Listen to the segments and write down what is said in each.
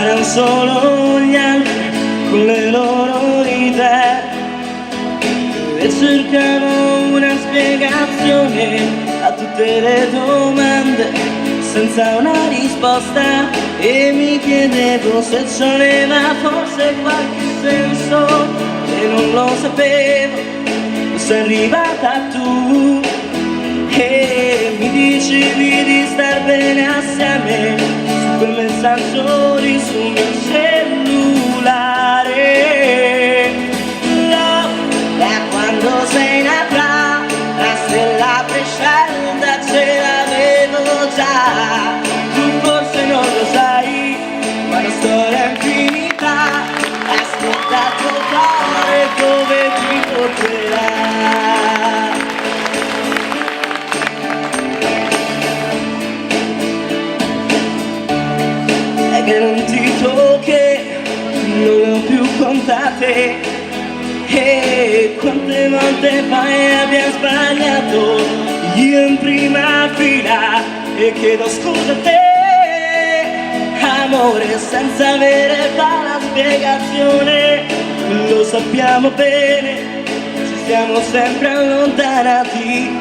saranno solo gli altri con le loro idee e cercano una spiegazione a tutte le domande senza una risposta, e mi chiedevo se ci aveva forse qualche senso e non lo sapevo. Sei arrivata tu e mi dicevi di star bene assieme su quel messaggio lì sul mio cellulare. Da quando sei nata la stella prescelta ce l'avevo già. Tu forse non lo sai, ma la storia è infinita. Ascolta il tuo cuore dove ti porterà. Che non ti tocchi, non le ho più contate, e quante volte poi abbiamo sbagliato, io in prima fila, e chiedo scusa a te, amore, senza avere la spiegazione. Lo sappiamo bene, ci siamo sempre allontanati,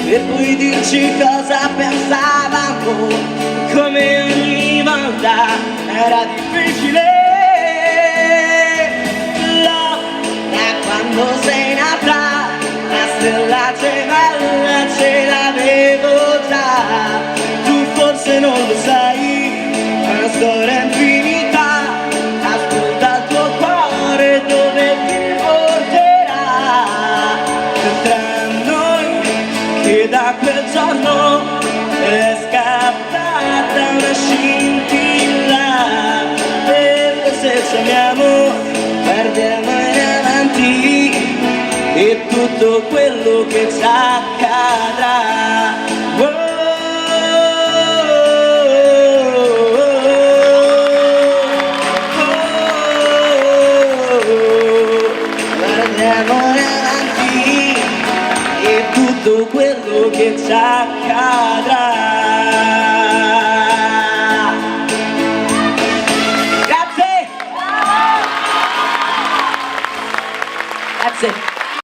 e puoi dirci cosa pensavamo, come ogni volta era difficile. Da quando sei nata la stella gemella ce l'avevo già. Tu forse non lo sai, ma la storia è infinita. Ascolta il tuo cuore dove ti porterà. Tra noi che da quel giorno è scattata una scintilla, perché se ci amiamo guardiamo in avanti e tutto quello che ci accadrà. Guardiamo in avanti e tutto quello che ci accadrà.